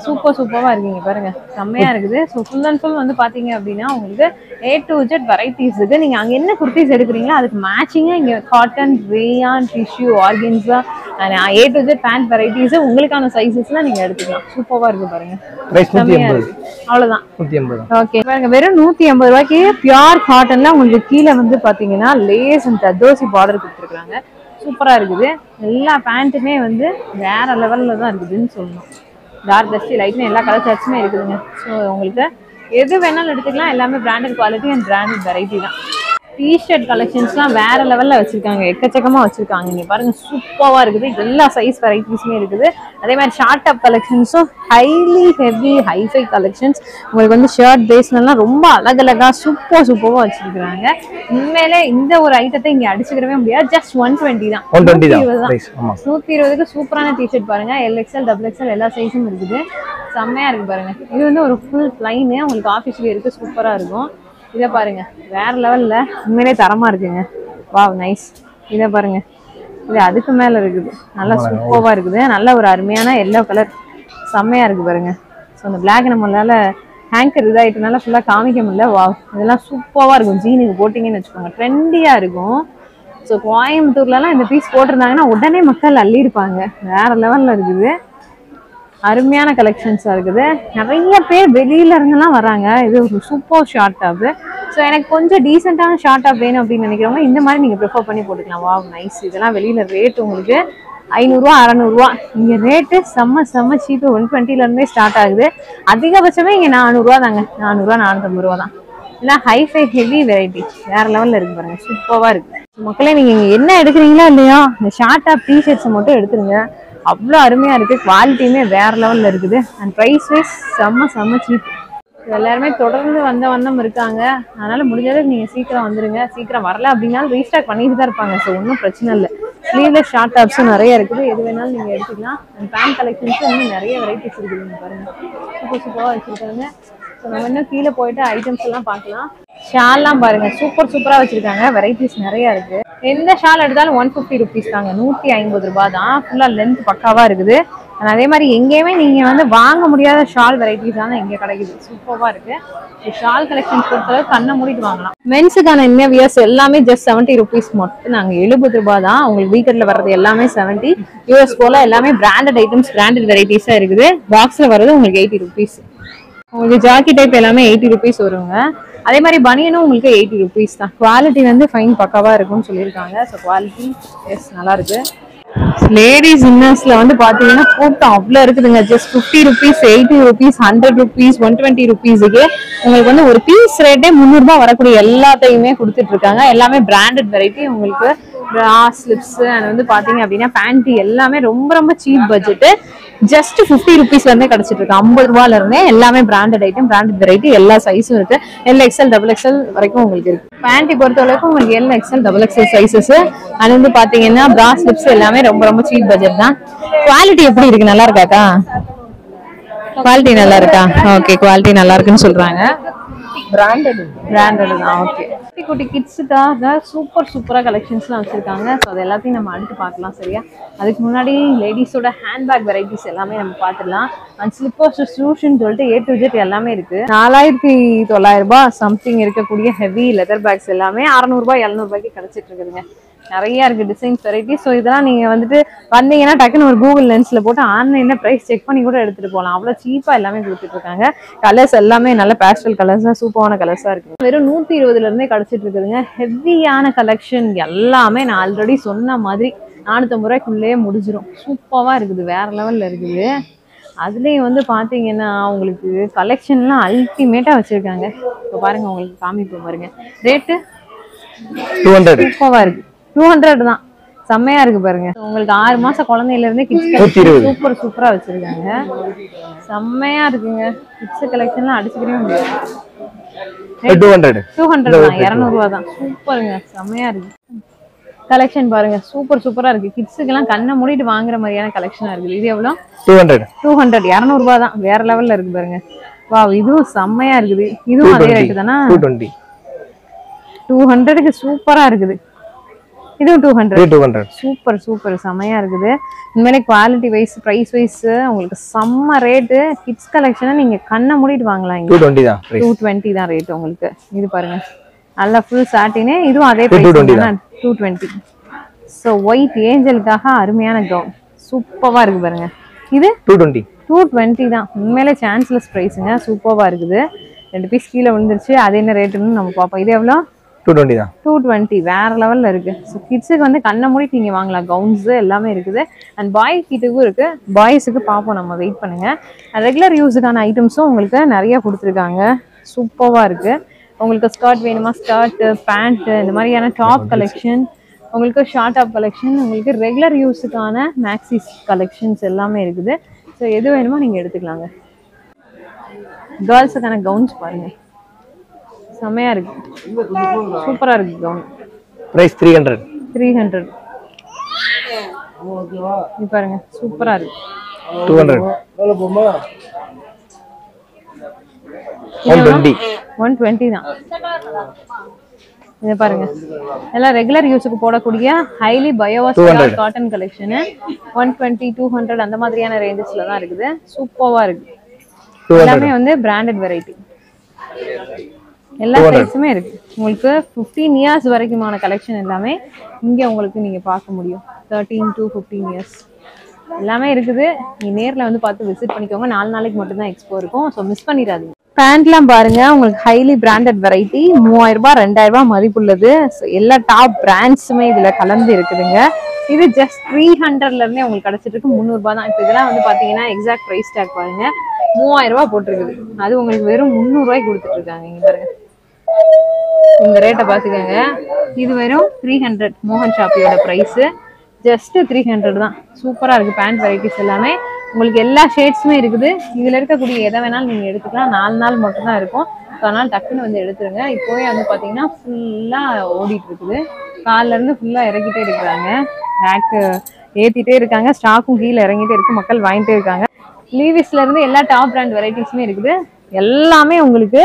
சூப்பராக இருக்குங்க பாருங்க. செம்மையா இருக்குது. ஸோ ஃபுல் அண்ட் ஃபுல் வந்து பார்த்தீங்க அப்படின்னா உங்களுக்கு A to Z வெரைட்டிஸ் இருக்கு. நீங்க அங்க என்ன குர்த்திஸ் எடுக்கிறீங்களோ அதுக்கு மேட்சிங்கா இங்க cotton, rayon, tissue, organza, A to Z pant varieties உங்களுக்கான சைஸஸ்ல நீங்க எடுத்துக்கலாம். சூப்பரா இருக்கு பாருங்க. பிரைஸ் 180. அவ்வளவுதான். 180. ஓகே பாருங்க, வெறும் 180 ரூபாய்க்கு பியூர் காட்டன்ல உங்களுக்கு கீழே வந்து பாத்தீங்கன்னா லேஸ் அண்ட் தர்தோசி பார்டர் கொடுத்துருக்காங்க. சூப்பரா இருக்குது. எல்லா பேண்ட்டுமே வந்து வேற லெவல்ல தான் இருக்குதுன்னு சொல்லணும். டார்க் டஸ்டி லைட்னு எல்லா கலர் சார்ட்ஸுமே இருக்குதுங்க. ஸோ உங்களுக்கு எது வேணாலும் எடுத்துக்கலாம். எல்லாமே branded quality and branded variety தான். டிஷர்ட் கலெக்ஷன்ஸ்லாம் வேற லெவல்ல வச்சிருக்காங்க. எக்கச்சக்கமா வச்சிருக்காங்க. நீங்க பாருங்க, சூப்பரா இருக்குது. எல்லா சைஸ் வெரைட்டிஸுமே இருக்குது. அதே மாதிரி ஷார்ட் டாப் கலெக்ஷன்ஸும் ஹைலி ஹெவி ஹைஃபை கலெக்ஷன்ஸ் உங்களுக்கு வந்து ஷர்ட் பேஸ்லாம் ரொம்ப அழகழகா சூப்பரா வச்சிருக்காங்க. உண்மையிலே இந்த ஒரு ஐட்டத்தை இங்க அடிச்சுக்கவே முடியாது. ஜஸ்ட் 120 தான். 120க்கு சூப்பரான டிஷர்ட் பாருங்க. LXL, XXL எல்லா சைஸும் இருக்குது. செம்மையா இருக்கு பாருங்க. இது வந்து ஒரு ஃபுல் பிளைன் உங்களுக்கு ஆஃபீஸ்ல இருக்கு. சூப்பரா இருக்கும். இதை பாருங்க, வேற லெவல்ல உண்மையிலே தரமா இருக்குங்க. Wow nice. இதை பாருங்க, இது அதுக்கு மேல இருக்குது. நல்லா சூப்பரா இருக்குது. நல்ல ஒரு அருமையான எல்லோ கலர் செம்மையா இருக்கு பாருங்க. ஸோ அந்த பிளாக் நம்மளால ஹேங்கர் இதாயிட்டனால ஃபுல்லா காமிக்க முடியல. வாவ், இதெல்லாம் சூப்பரா இருக்கும். ஜீனுக்கு போட்டிங்கன்னு வச்சுக்கோங்க, ட்ரெண்டியா இருக்கும். ஸோ கோயம்புத்தூர்லலாம் இந்த பீஸ் போட்டிருந்தாங்கன்னா உடனே மக்கள் அள்ளி இருப்பாங்க. வேற லெவல்ல இருக்குது. அருமையான கலெக்ஷன்ஸாக இருக்குது. நிறைய பேர் வெளியில இருந்தெல்லாம் வராங்க. இது ஒரு சூப்பர் ஷார்ட் டாப். ஸோ எனக்கு கொஞ்சம் டீசெண்டான ஷார்ட் டாப் வேணும் அப்படின்னு நினைக்கிறவங்க இந்த மாதிரி நீங்கள் ப்ரிஃபர் பண்ணி போட்டுக்கலாம். Wow nice. இதெல்லாம் வெளியில ரேட் உங்களுக்கு 500 600. இங்கே ரேட்டு செம்ம சீப்பு. 120லேருந்தே ஸ்டார்ட் ஆகுது. அதிகபட்சமே இங்கே 400 தாங்க. 400 450 தான். ஏன்னா ஹைஃபை ஹெவி வெரைட்டி வேற லெவலில் இருக்கு பாருங்க. சூப்பராக இருக்கு. மக்களே, நீங்கள் இங்கே என்ன எடுக்கிறீங்களா இல்லையா, இந்த ஷார்ட் டாப் டிஷர்ட்ஸை மட்டும் எடுத்துருங்க. அவ்வளோ அருமையா இருக்கு. குவாலிட்டியுமே வேற லெவல்ல இருக்குது. அண்ட் ப்ரைஸ் வைஸ் செம்ம சீப். எல்லாருமே தொடர்ந்து வந்த வண்ணம் இருக்காங்க. அதனால முடிஞ்சளவுக்கு நீங்க சீக்கிரம் வந்துருங்க. சீக்கிரம் வரல அப்படின்னாலும் ரீஸ்டாக் பண்ணிட்டு தான் இருப்பாங்க. ஸோ ஒன்றும் பிரச்சனை இல்லை. ஸ்லீவ்லெஸ் ஷார்ட் டாப்ஸும் நிறைய இருக்குது. எது வேணாலும் நீங்க எடுத்துக்கலாம். அண்ட் பேண்ட் கலெக்ஷன்ஸும் இன்னும் நிறைய வெரைட்டிஸ் இருக்குது பாருங்க. சூப்பராக வச்சிருக்காங்க. ஸோ நம்ம இன்னும் கீழே போயிட்டு ஐட்டம்ஸ் எல்லாம் பார்க்கலாம். ஷால்லாம் பாருங்க, சூப்பரா வச்சிருக்காங்க. வெரைட்டிஸ் நிறைய இருக்கு. எந்த ஷால் எடுத்தாலும் 150 ருபீஸ் தாங்க. 150 ரூபாய் தான். ஃபுல்லா லென்த் பக்காவா இருக்குது. அதே மாதிரி எங்கேயுமே நீங்க வந்து வாங்க முடியாத ஷால் வெரைட்டிஸ் தான் இங்க கிடைக்குது. சூப்பரா இருக்கு. ஷால் கலெக்ஷன் பொறுத்தளவு கண்ணை மூடிட்டு வாங்கலாம். மென்ஸுக்கான இன்னவியர்ஸ் எல்லாமே ஜஸ்ட் 70 ருபீஸ் மட்டும் நாங்க. 70 ரூபாய் தான். உங்களுக்கு வீக்கெட்ல வர்றது எல்லாமே 70. US போல எல்லாமே பிராண்டட் ஐட்டம்ஸ், பிராண்டட் வெரைட்டிஸா இருக்குது. பாக்ஸ்ல வர்றது உங்களுக்கு 80 ருபீஸ். உங்களுக்கு ஜாக்கி டைப் எல்லாமே 80 ருபீஸ் வருங்க. அதே மாதிரி பனியனும் உங்களுக்கு 80 ருபீஸ் தான். குவாலிட்டி வந்து ஃபைன் பக்காவா இருக்கும்னு சொல்லியிருக்காங்க. ஸோ குவாலிட்டி எஸ் நல்லா இருக்கு. லேடிஸ் இன்னர்ஸ்ல வந்து பாத்தீங்கன்னா கூட்டம் அவ்வளோ இருக்குதுங்க. ஜஸ்ட் 50 ருபீஸ், 80 ருபீஸ், 100 ருபீஸ், 120 ருபீஸுக்கு உங்களுக்கு வந்து ஒரு பீஸ் ரேட்டே 300 ரூபாய் வரக்கூடிய எல்லாத்தையுமே கொடுத்துட்டு இருக்காங்க. எல்லாமே பிராண்டட் வெரைட்டி. உங்களுக்கு ஸ்லிப்ஸ் அண்ட் வந்து பாத்தீங்க அப்படின்னா பேண்டி எல்லாமே ரொம்ப சீப் பட்ஜெட். ஜஸ்ட் 50 ருபீஸ்ல இருந்தே கிடைச்சிட்டு இருக்கு. 50 ரூபாயில இருந்தே எல்லாமே பிராண்டட் ஐட்டம், பிராண்டட் வெரைட்டி. எல்லா சைஸும் இருக்கு. LXL, XXL வரைக்கும் உங்களுக்கு இருக்கு. பேண்டி பொறுத்த வரைக்கும் உங்களுக்கு LXL, XXL சைசஸ். அது வந்து பாத்தீங்கன்னா பிரா ஸ்லிப்ஸ் எல்லாமே ரொம்ப சீப் பட்ஜெட் தான். குவாலிட்டி எப்படி இருக்கு? நல்லா இருக்காக்கா? குவாலிட்டி நல்லா இருக்கா? ஓகே, குவாலிட்டி நல்லா இருக்குன்னு சொல்றாங்க. பிராண்டட் தான். ஓகே, குட்டி கிட்ஸுக்காக சூப்பரா கலெக்ஷன்ஸ்லாம் வச்சிருக்காங்க. ஸோ அது எல்லாத்தையும் நம்ம அடுத்து பார்க்கலாம். சரியா? அதுக்கு முன்னாடி லேடிஸோட ஹேண்ட்பேக் வெரைட்டிஸ் எல்லாமே நம்ம பார்த்துடலாம். அண்ட் ஸ்லிப்பர்ஸ், ஷூஸ்ன்னு சொல்லிட்டு A to Z எல்லாமே இருக்கு. 4900 ரூபாய் சம்திங் இருக்கக்கூடிய ஹெவி லெதர் பேக்ஸ் எல்லாமே 600 ரூபாய் 700 ரூபாய்க்கு கிடைச்சிட்டு இருக்குதுங்க. நிறைய இருக்கு டிசைன்ஸ் வெரைட்டி. ஸோ இதெல்லாம் நீங்க வந்துட்டு வந்தீங்கன்னா டக்குன்னு ஒரு கூகுள் லென்ஸ்ல போட்டு ஆன்லைன்ல பிரைஸ் செக் பண்ணி கூட எடுத்துட்டு போகலாம். அவ்வளோ சீப்பா எல்லாமே கொடுத்துட்டு இருக்காங்க. கலர்ஸ் எல்லாமே நல்ல பேஸ்டல் கலர்ஸா, சூப்பரான கலர்ஸா இருக்கு. வெறும் 120 இருந்தே கிடைச்சிட்டு இருக்குதுங்க. ஹெவியான கலெக்ஷன் எல்லாமே நான் ஆல்ரெடி சொன்ன மாதிரி 450 ரூபாய்க்குள்ளேயே முடிஞ்சிடும். சூப்பரா இருக்குது. வேற லெவல்ல இருக்குது. அதுலயும் வந்து பாத்தீங்கன்னா உங்களுக்கு கலெக்ஷன்லாம் அல்டிமேட்டா வச்சிருக்காங்க. இப்போ பாருங்க, உங்களுக்கு காமிப்போம் பாருங்க. ரேட்டு 200. சூப்பரா இருக்கு. 200 தான். செம்மையா இருக்கு பாருங்க. உங்களுக்கு 6 மாசம் குழந்தையில இருந்தே கிட்ஸ் சூப்பரா வச்சிருக்காங்க. செம்மையா இருக்குங்க. கிட்ஸ் கலெக்ஷன்லாம் அடிச்சுக்கவே முடியாது. 200 தான். 200 ரூபாய் தான். சூப்பருங்க. செம்மையா இருக்கு. கலெக்ஷன் பாருங்க சூப்பர் சூப்பரா இருக்கு. கிட்ஸுக்கெல்லாம் கண்ணை மூடிட்டு வாங்குற மாதிரியான கலெக்ஷனா இருக்குது. இது எவ்வளோ? 200. 200. 200 ரூபாய் தான். வேற லெவல்ல இருக்கு பாருங்க. வா இதுவும் செம்மையா இருக்குது. இதுவும் அதே ரேட் தானா? 220. 200க்கு சூப்பரா இருக்குது. இதுவும் 200. 200. சூப்பர் சூப்பர் செம்மையா இருக்குது. உண்மையிலே குவாலிட்டி வைஸ் பிரைஸ் வைஸ் உங்களுக்கு செம்ம ரேட்டு. கிட்ஸ் கலெக்ஷனை நீங்க கண்ணை மூடிட்டு வாங்கலாம். 220 தான். 220 தான் ரேட் உங்களுக்கு. இது பாருங்க நல்லா ஃபுல் சாட்டினே. இதுவும் அதே பிரைஸ் 220. ஸோ ஒயிட் ஏஞ்சலுக்காக அருமையான கவுன் சூப்பராக இருக்கு பாருங்க. இது 220 தான். உண்மையிலே சான்ஸ்லெஸ் ப்ரைஸுங்க. சூப்பராக இருக்குது. 2 பீஸ் கீழே விழுந்துருச்சு. அது என்ன ரேட்டுன்னு நம்ம பார்ப்போம். இது எவ்வளோ? 220 தான். 220 வேற லெவல்ல இருக்கு. ஸோ கிட்ஸுக்கு வந்து கண்ணை மூடிட்டு நீங்க வாங்கலாம். கவுன்ஸ் எல்லாமே இருக்குது. அண்ட் பாய் கிட்டுக்கும் இருக்கு. பாய்ஸுக்கு பார்ப்போம், நம்ம வெயிட் பண்ணுங்க. ரெகுலர் யூஸுக்கான ஐட்டம்ஸும் உங்களுக்கு நிறைய கொடுத்துருக்காங்க. சூப்பராக இருக்கு. உங்களுக்கு ஸ்கர்ட் வேணுமா, ஸ்கர்ட், பேண்ட், இந்த மாதிரியான டாப் கலெக்ஷன், உங்களுக்கு ஷார்ட் டாப் கலெக்ஷன், உங்களுக்கு ரெகுலர் யூஸுக்கான மேக்ஸிஸ் கலெக்ஷன்ஸ் எல்லாமே இருக்குது. ஸோ எது வேணுமோ நீங்கள் எடுத்துக்கலாங்க. கேர்ள்ஸுக்கான கவுன்ஸ் பாருங்க செம்மையா இருக்கு. சூப்பரா இருக்கு கவுன். பிரைஸ் 300. 300. இது பாருங்க சூப்பரா இருக்கு. 200. 120. 120 தான். இது பாருங்க எல்லாம் ரெகுலர் யூஸுக்கு போடக்கூடிய ஹைலி பயோவாஸ் காட்டன் கலெக்ஷன். 120, 200 அந்த மாதிரியான ரேஞ்சஸ்ல தான் இருக்குது. சூப்பரா இருக்கு. எல்லாமே வந்து பிராண்டட் வெரைட்டி. எல்லா சைஸுமே இருக்கு. உங்களுக்கு 15 இயர்ஸ் வரைக்குமான கலெக்ஷன் எல்லாமே இங்க உங்களுக்கு நீங்க பார்க்க முடியும். 13 to 15 இயர்ஸ் எல்லாமே இருக்குது. நீங்க நேர்ல வந்து பார்த்து விசிட் பண்ணிக்கோங்க. 4 நாளைக்கு மட்டும் தான் எக்ஸ்போ இருக்கும். ஸோ மிஸ் பண்ணிடாதீங்க. பேண்ட்லாம் பாருங்க உங்களுக்கு ஹைலி பிராண்டட் வெரைட்டி. 3000 ரூபாய் 2000 ரூபாய் மதிப்புள்ளது. ஸோ எல்லா டாப் பிராண்ட்ஸுமே இதுல கலந்து இருக்குதுங்க. இது ஜஸ்ட் 300ல இருந்தே உங்களுக்கு கிடைச்சிட்டு இருக்கு. 300 ரூபாய் தான். இப்போ இதெல்லாம் வந்து பாத்தீங்கன்னா எக்ஸாக்ட் பிரைஸ் டேக் பாருங்க 3000 ரூபாய் போட்டிருக்குது. அது உங்களுக்கு வெறும் 300 ரூபாய்க்கு கொடுத்துட்டு இருக்காங்க. இங்க பாருங்க இந்த ரேட்டை பாத்துக்கோங்க. இது வெறும் 300. மோகன் ஷாப்பியோட பிரைஸ் ஜஸ்ட் 300 தான். சூப்பரா இருக்கு. பேண்ட் வெரைட்டிஸ் எல்லாமே உங்களுக்கு எல்லா ஷேட்ஸுமே இருக்குது. இதுல இருக்கக்கூடிய எதை வேணாலும் நீங்க எடுத்துக்கலாம். 4 நாள் மட்டும் தான் இருக்கும். அதனால டக்குன்னு வந்து எடுத்துருங்க. இப்போவே வந்து பாத்தீங்கன்னா ஃபுல்லா ஓடிட்டு இருக்குது. கால்ல இருந்து ஃபுல்லா இறக்கிட்டே இருக்கிறாங்க. ரேக் ஏத்திட்டே இருக்காங்க. ஸ்டாக்கும் கீழே இறங்கிட்டே இருக்கு. மக்கள் வாங்கிட்டே இருக்காங்க. லீவிஸ்ல இருந்து எல்லா டாப் பிராண்ட் வெரைட்டிஸுமே இருக்குது. எல்லாமே உங்களுக்கு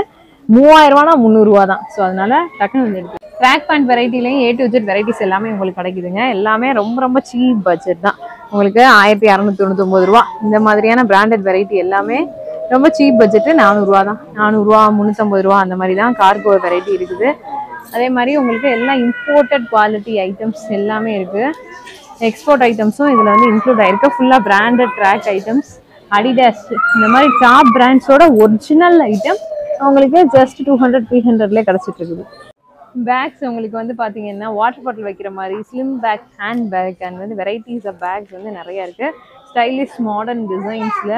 3000 ரூபானா 300 ரூபா தான். ஸோ அதனால டக்குன்னு வந்து எடுத்து ட்ராக் பேண்ட் வெரைட்டிலையும் A to Z வெரைட்டிஸ் எல்லாமே உங்களுக்கு கிடைக்குதுங்க. எல்லாமே ரொம்ப ரொம்ப சீப் பட்ஜெட் தான். உங்களுக்கு 1299 ரூபா. இந்த மாதிரியான பிராண்டட் வெரைட்டி எல்லாமே ரொம்ப சீப் பட்ஜெட்டு. 400 ரூபா தான். 400 ரூபா 350 ரூபா அந்த மாதிரி தான் கார்கோ வெரைட்டி இருக்குது. அதே மாதிரி உங்களுக்கு எல்லாம் இம்போர்ட்டட் குவாலிட்டி ஐட்டம்ஸ் எல்லாமே இருக்கு. எக்ஸ்போர்ட் ஐட்டம்ஸும் இதுல வந்து இன்க்ளூட் ஆயிருக்கு. ஃபுல்லா பிராண்டட் ட்ராக் ஐட்டம்ஸ், அடிடாஸ் இந்த மாதிரி டாப் பிராண்ட்ஸோட ஒரிஜினல் ஐட்டம் உங்களுக்கு ஜஸ்ட் 200, 300லேயே கிடைச்சிட்டு இருக்குது. பேக்ஸ் உங்களுக்கு வந்து பார்த்தீங்கன்னா வாட்டர் பாட்டில் வைக்கிற மாதிரி slim bag, hand bag and வந்து வெரைட்டிஸ் ஆஃப் பேக்ஸ் வந்து நிறைய இருக்கு. ஸ்டைலிஷ் மாடர்ன் டிசைன்ஸில்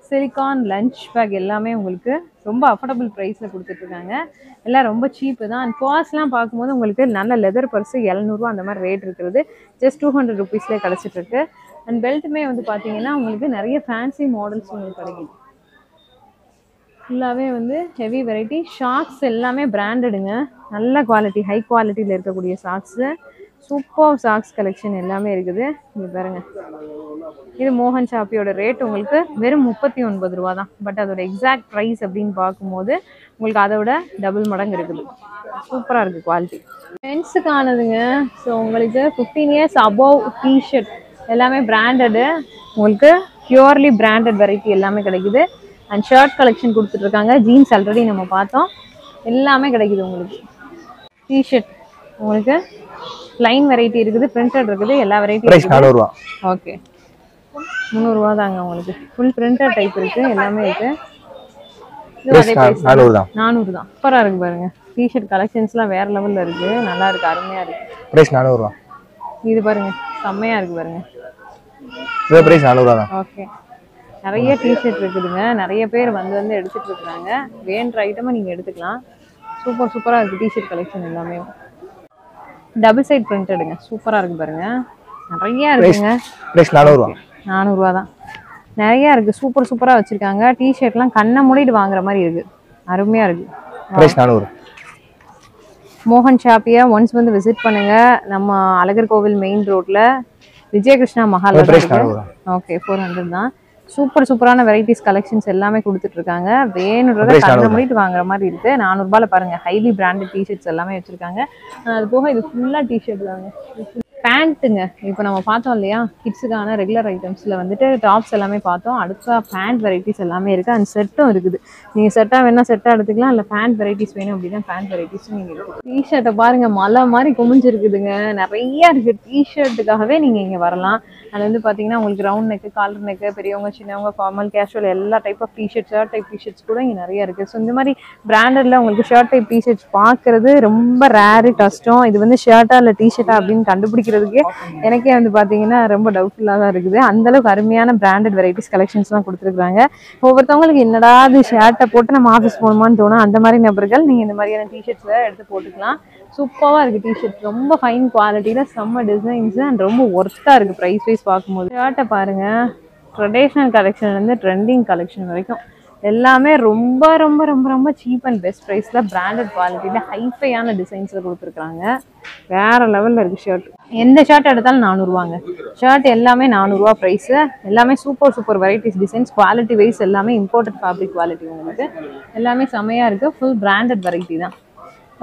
சிலிகான் லஞ்ச் பேக் எல்லாமே உங்களுக்கு ரொம்ப அஃபோர்டபுள் ப்ரைஸில் கொடுத்துட்ருக்காங்க. எல்லாம் ரொம்ப சீப்பு தான். அண்ட் பர்ஸ்லாம் பார்க்கும்போது உங்களுக்கு நல்ல லெதர் பர்ஸு 700 ரூபா அந்த மாதிரி ரேட் இருக்கிறது ஜஸ்ட் 200 ருபீஸ்லேயே கிடச்சிட்ருக்கு. அண்ட் பெல்ட்டுமே வந்து பார்த்தீங்கன்னா உங்களுக்கு நிறைய ஃபேன்சி மாடல்ஸ் உங்களுக்கு கிடைக்குது. ஃபுல்லாகவே வந்து ஹெவி வெரைட்டி. ஷாக்ஸ் எல்லாமே பிராண்டடுங்க. நல்ல குவாலிட்டி, ஹை குவாலிட்டியில் இருக்கக்கூடிய ஷாக்ஸு. சூப்பர் ஷாக்ஸ் கலெக்ஷன் எல்லாமே இருக்குது. இங்கே பாருங்க. இது மோகன் ஷாப்பியோட ரேட் உங்களுக்கு வெறும் 39 ரூபா தான். பட் அதோட எக்ஸாக்ட் ப்ரைஸ் அப்படின்னு பார்க்கும்போது உங்களுக்கு அதை விட டபுள் மடங்கு இருக்குது. சூப்பராக இருக்குது குவாலிட்டி. மென்ஸுக்கானதுங்க. ஸோ உங்களுக்கு 15 இயர்ஸ் அபவ் டிஷர்ட் எல்லாமே பிராண்டடு. உங்களுக்கு பியூர்லி பிராண்டட் வெரைட்டி எல்லாமே கிடைக்குது. அண்ட் ஷர்ட் கலெக்ஷன் கொடுத்துட்ருக்காங்க. ஜீன்ஸ் ஆல்ரெடி நம்ம பார்த்தோம். எல்லாமே கிடைக்குது உங்களுக்கு. டிஷர்ட் உங்களுக்கு ப்ளைன் வெரைட்டி இருக்குது, பிரிண்டட் இருக்குது, எல்லா வெரைட்டியும் இருக்குது. 400 ரூபா. ஓகே 300 ரூபா தாங்க உங்களுக்கு. ஃபுல் பிரிண்டட் டைப் இருக்கு, எல்லாமே இருக்கு. இது அதே பிரைஸ் 400 தான். 400 தான். சூப்பராக இருக்கு பாருங்க. டிஷர்ட் கலெக்ஷன்ஸ்லாம் வேற லெவலில் இருக்கு. நல்லா இருக்கு, அருமையா இருக்கு. பிரைஸ் 400 ரூபா. இது பாருங்க செம்மையா இருக்கு பாருங்க. இது பிரைஸ் 400 ரூபா தான். ஓகே நிறைய டிஷர்ட் இருக்குதுங்க. நிறைய பேர் வந்து எடுத்துட்டு இருக்காங்க. வேண்ட ஐட்டமா நீங்க எடுத்துக்கலாம். சூப்பரா இருக்கு டிஷர்ட் கலெக்ஷன் எல்லாமே. டபுள் சைட் பிரிண்டடுங்க. சூப்பரா இருக்கு பாருங்க. நிறைய இருக்குங்க. பிரைஸ் 400 ரூபா. 400 ரூபா தான். நிறைய இருக்கு. சூப்பரா வச்சிருக்காங்க. டிஷர்ட்லாம் கண்ணை மூடிட்டு வாங்குற மாதிரி இருக்கு. அருமையா இருக்கு. பிரைஸ் 400. மோகன் ஷாப்பியை ஒன்ஸ் வந்து விசிட் பண்ணுங்க. நம்ம அழகர் கோவில் மெயின் ரோட்ல விஜயகிருஷ்ணா மஹால். ஓகே 400 தான். சூப்பரான வெரைட்டிஸ் கலெக்ஷன்ஸ் எல்லாமே கொடுத்துட்டு இருக்காங்க. வேணுன்றதை கண்ணை மூடிட்டு வாங்குற மாதிரி இருக்கு. 400 ரூபாயில பாருங்க ஹைலி பிராண்டட் டிஷர்ட்ஸ் எல்லாமே வச்சிருக்காங்க. அது போக இது ஃபுல்லா டிஷர்ட் தாங்க. பேண்ட்டுங்க இப்போ நம்ம பார்த்தோம் இல்லையா, கிட்ஸுக்கான ரெகுலர் ஐட்டம்ஸில் வந்துட்டு டாப்ஸ் எல்லாமே பார்த்தோம். அடுத்த பேண்ட் வெரைட்டிஸ் எல்லாமே இருக்குது. அண்ட் செட்டும் இருக்குது. நீங்கள் செட்டாக வேணால் செட்டாக எடுத்துக்கலாம், இல்லை பேண்ட் வெரைட்டிஸ் வேணும் அப்படின்னா பேண்ட் வெரைட்டிஸும் நீங்கள் எடுத்துக்கலாம். டிஷர்ட்டை பாருங்கள், மலை மாதிரி குமிஞ்சிருக்குதுங்க. நிறையா இருக்குது. டிஷர்ட்டுக்காகவே நீங்கள் இங்கே வரலாம். அது வந்து பார்த்தீங்கன்னா உங்களுக்கு ரவுண்ட் நெக்கு, காலர் நெக்கு, பெரியவங்க சின்னவங்க, ஃபார்மல், கேஷுவல் எல்லா type of t-shirt, shirt type t-shirts கூட இங்கே நிறையா இருக்குது. ஸோ இந்த மாதிரி பிராண்டடில் உங்களுக்கு ஷர்ட் டைப் டிஷர்ட்ஸ் பார்க்குறது ரொம்ப ரேரு, கஷ்டம். இது வந்து ஷர்ட்டா இல்லை டிஷர்ட்டா அப்படின்னு கண்டுபிடிக்கிறதுக்கே எனக்கே வந்து பார்த்தீங்கன்னா ரொம்ப டவுட்ஃபுல்லாக தான் இருக்குது. அந்தளவுக்கு அருமையான பிராண்டட் வெரைட்டிஸ் கலெக்ஷன்ஸ்லாம் கொடுத்துருக்காங்க. ஒவ்வொருத்தவங்களுக்கு என்னடா அது ஷர்ட்டை போட்டு நம்ம ஆஃபீஸ் போகணுமான்னு தோணும். அந்த மாதிரி நபர்கள் நீங்கள் இந்த மாதிரியான டிஷர்ட்ஸை எடுத்து போட்டுக்கலாம். சூப்பராக இருக்குது டிஷர்ட். ரொம்ப ஃபைன் குவாலிட்டியில் செம்ம டிசைன்ஸ் அண்ட் ரொம்ப ஒர்த்தாக இருக்குது ப்ரைஸ் வைஸ் பார்க்கும்போது. ஷர்ட்டை பாருங்கள், ட்ரெடிஷ்னல் கலெக்ஷன்லேருந்து ட்ரெண்டிங் கலெக்ஷன் வரைக்கும் எல்லாமே ரொம்ப ரொம்ப ரொம்ப ரொம்ப சீப் அண்ட் பெஸ்ட் ப்ரைஸில் பிராண்டட் குவாலிட்டியில் ஹைஃபையான டிசைன்ஸில் கொடுத்துருக்காங்க. வேறு லெவலில் இருக்குது ஷர்ட். எந்த ஷர்ட் எடுத்தாலும் 400 ரூபாங்க. ஷர்ட் எல்லாமே 400 ரூபா ப்ரைஸு. எல்லாமே super varieties designs. Quality wise எல்லாமே இம்போர்ட்டட் ஃபேப்ரிக் குவாலிட்டி. உங்களுக்கு எல்லாமே செம்மையாக இருக்குது. ஃபுல் பிராண்டட் வெரைட்டி தான்.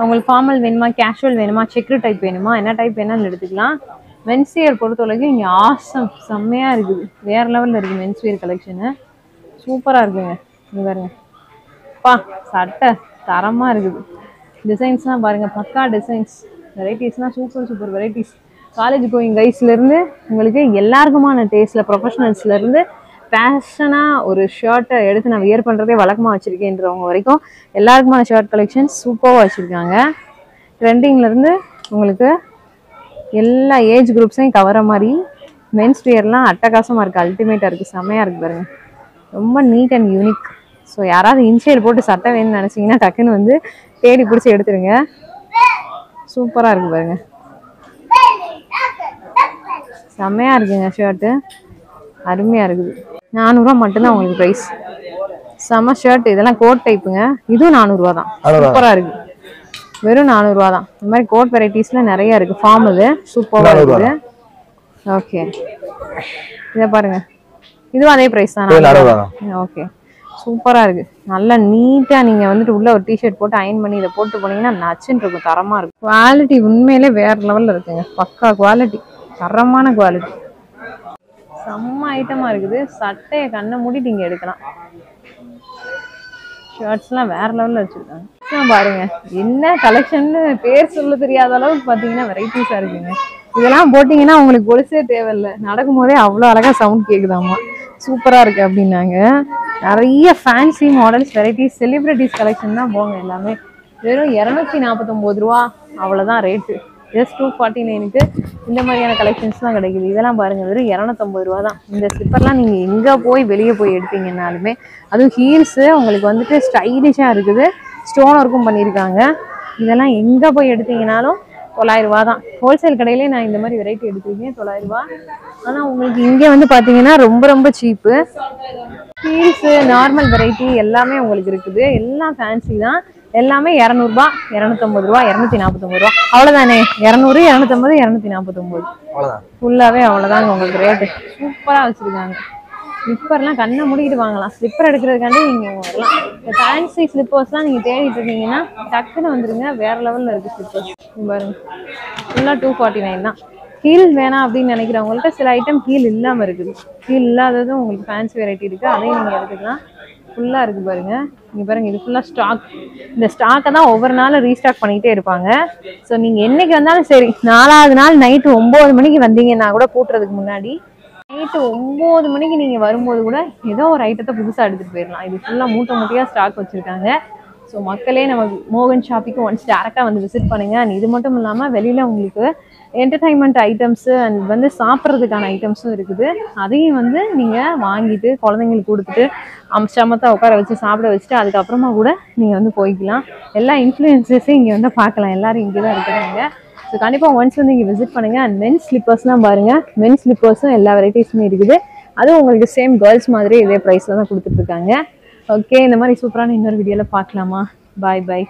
உங்களுக்கு ஃபார்மல் வேணுமா, கேஷுவல் வேணுமா, செக்ரு டைப் வேணுமா, என்ன டைப் வேணாலும் எடுத்துக்கலாம். மென்ஸ்வியர் பொறுத்தவரைக்கும் இங்கே ஆசம் செம்மையாக இருக்குது. வேறு லெவலில் இருக்குது மென்ஸ்வியர் கலெக்ஷனு. சூப்பராக இருக்குங்க. இங்கே பாருங்க, பா சட்டை தரமாக இருக்குது. டிசைன்ஸ்லாம் பாருங்கள், பக்கா டிசைன்ஸ். வெரைட்டிஸ்லாம் சூப்பர் வெரைட்டிஸ். காலேஜ் கோயிங் கைஸ்லேருந்து உங்களுக்கு எல்லாருக்குமான டேஸ்ட்டில், ப்ரொஃபஷனல்ஸ்லேருந்து ஃபேஷனாக ஒரு ஷர்ட்டை எடுத்து நான் வியர் பண்ணுறதே வழக்கமாக வச்சுருக்கேன்றவங்க வரைக்கும் எல்லாருக்குமான ஷர்ட் கலெக்ஷன்ஸ் சூப்பராக வச்சுருக்காங்க. ட்ரெண்டிங்லேருந்து உங்களுக்கு எல்லா ஏஜ் குரூப்ஸையும் கவர மாதிரி மென்ஸ் வியர்லாம் அட்டகாசமாக இருக்குது. அல்டிமேட்டாக இருக்குது. செம்மையாக இருக்குது பாருங்கள். ரொம்ப நீட் அண்ட் யூனிக். ஸோ யாராவது இன்ஷியல் போட்டு சட்டை வேணும்னு நினச்சிங்கன்னா டக்குன்னு வந்து தேடி பிடிச்சி எடுத்துருங்க. சூப்பராக இருக்குது பாருங்கள். செம்மையாக இருக்குங்க ஷர்ட்டு. அருமையாக இருக்குது. 400 ரூபா மட்டும்தான் உங்களுக்கு ப்ரைஸ். செம்ம ஷர்ட். இதெல்லாம் கோட் டைப்புங்க. இதுவும் 400 ரூபா தான். சூப்பராக இருக்குது. வெறும் 400 ரூபா தான். இந்த மாதிரி கோட் வெரைட்டிஸ்லாம் நிறையா இருக்குது. ஃபார்மலு சூப்பராக இருக்குது. ஓகே, இதை பாருங்கள், இதுவும் அதே ப்ரைஸ் தான். 400 ரூபா. ஓகே, சூப்பராக இருக்குது. நல்லா நீட்டாக நீங்கள் வந்துட்டு உள்ள ஒரு டிஷர்ட் போட்டு அயன் பண்ணி இதை போட்டு போனீங்கன்னா நச்சுன்னு இருக்கும். தரமாக இருக்கும். குவாலிட்டி உண்மையிலே வேறு லெவலில் இருக்குங்க. பக்கா குவாலிட்டி, தரமான குவாலிட்டி. செம்ம ஐட்டமாக இருக்குது. சட்டையை கண்ணை மூடிட்டு இங்கே எடுக்கலாம். ஷர்ட்ஸ்லாம் வேறு லெவலில் வச்சுருக்காங்க. பாருங்க, என்ன கலெக்ஷன்னு பேர் சொல்ல தெரியாத அளவுக்கு பார்த்தீங்கன்னா வெரைட்டிஸாக இருக்குங்க. இதெல்லாம் போட்டிங்கன்னா உங்களுக்கு பொலிசே தேவையில்லை. நடக்கும் போதே அவ்வளோ அழகாக சவுண்ட் கேட்குதாம்மா. சூப்பராக இருக்குது அப்படின்னாங்க. நிறைய fancy models, varieties, celebrities collection தான் போங்க. எல்லாமே வெறும் 249 ரூபா அவ்வளோதான் ரேட்டு. ஜஸ்ட் 249க்கு இந்த மாதிரியான கலெக்ஷன்ஸ் தான் கிடைக்குது. இதெல்லாம் பாருங்கள், வெறும் 250 ரூபா தான். இந்த ஸ்லிப்பர்லாம் நீங்கள் எங்கே போய் வெளியே போய் எடுத்தீங்கன்னாலுமே, அதுவும் ஹீல்ஸு உங்களுக்கு வந்துட்டு ஸ்டைலிஷாக இருக்குது. ஸ்டோன் ஒர்க்கும் பண்ணியிருக்காங்க. இதெல்லாம் எங்கே போய் எடுத்தீங்கனாலும் 900 ரூபா தான். ஹோல்சேல் கடையிலே நான் இந்த மாதிரி வெரைட்டி எடுத்துருக்கேன் 900 ரூபா. ஆனால் உங்களுக்கு இங்கே வந்து பார்த்தீங்கன்னா ரொம்ப ரொம்ப சீப்பு. ஹீல்ஸு, நார்மல் வெரைட்டி எல்லாமே உங்களுக்கு இருக்குது. எல்லாம் ஃபேன்சி தான். எல்லாமே 200 ரூபா, 250 ரூபா, 249 ரூபா. அவ்வளோதானே. 200, 250, 249 ஃபுல்லாகவே அவ்வளோதாங்க உங்களுக்கு ரேட்டு. சூப்பராக வச்சுருக்காங்க. ஸ்லிப்பர்லாம் கண்ணை மூடிக்கிட்டு வாங்கலாம். ஸ்லிப்பர் எடுக்கிறதுக்காண்டி நீங்கள் வரலாம். இந்த ஃபேன்சி ஸ்லிப்பர்ஸ்லாம் நீங்கள் தேடிட்டு இருக்கீங்கன்னா டக்குன்னு வந்துடுங்க. வேறு லெவலில் இருக்குது ஸ்லிப்பர்ஸ். பாருங்க, ஃபுல்லாக 249 தான். ஹீல் வேணாம் அப்படின்னு நினைக்கிறவங்கள்ட்ட சில ஐட்டம் ஹீல் இல்லாமல் இருக்குது. ஹீல் இல்லாததும் உங்களுக்கு ஃபேன்சி வெரைட்டி இருக்குது. அதையும் நீங்கள் எடுத்துக்கலாம். ஃபுல்லாக இருக்குது பாருங்கள். நீங்கள் பாருங்கள், இது ஃபுல்லாக ஸ்டாக். இந்த ஸ்டாக்கை தான் ஒவ்வொரு நாளும் ரீஸ்டாக் பண்ணிக்கிட்டே இருப்பாங்க. ஸோ நீங்கள் என்றைக்கு வந்தாலும் சரி, 4வது நாள் நைட்டு 9 மணிக்கு வந்தீங்கன்னா கூட கூட்டுறதுக்கு முன்னாடி நைட்டு 9 மணிக்கு நீங்கள் வரும்போது கூட ஏதோ ஒரு ஐட்டத்தை புதுசாக எடுத்துகிட்டு போயிடலாம். இது ஃபுல்லாக மூட்டையாக ஸ்டாக் வச்சுருக்காங்க. ஸோ மக்களே நம்ம மோகன் ஷாப்பிக்கு ஒன்ஸ் டேரெக்டாக வந்து விசிட் பண்ணுங்கள். அண்ட் இது மட்டும் இல்லாமல் வெளியில் உங்களுக்கு என்டர்டைன்மெண்ட் ஐட்டம்ஸு அண்ட் வந்து சாப்பிட்றதுக்கான ஐட்டம்ஸும் இருக்குது. அதையும் வந்து நீங்கள் வாங்கிட்டு குழந்தைங்களுக்கு கொடுத்துட்டு சமத்தாக உட்கார வச்சு சாப்பிட வச்சுட்டு அதுக்கப்புறமா கூட நீங்கள் வந்து போய்க்கலாம். எல்லா இன்ஃப்ளூயன்சஸையும் இங்கே வந்து பார்க்கலாம். எல்லோரும் இங்கே தான் இருக்கிறாங்க. ஸோ கண்டிப்பாக ஒன்ஸ் வந்து இங்கே விசிட் பண்ணுங்கள். அண்ட் மென்ஸ் ஸ்லிப்பர்ஸ்லாம் பாருங்கள். மென்ஸ் ஸ்லிப்பர்ஸும் எல்லா வெரைட்டிஸுமே இருக்குது. அதுவும் உங்களுக்கு சேம் கேர்ள்ஸ் மாதிரி இதே ப்ரைஸில் தான் கொடுத்துட்ருக்காங்க. ஓகே, இந்த மாதிரி சூப்பரான இன்னொரு வீடியோவில் பார்க்கலாமா? பாய் பாய்.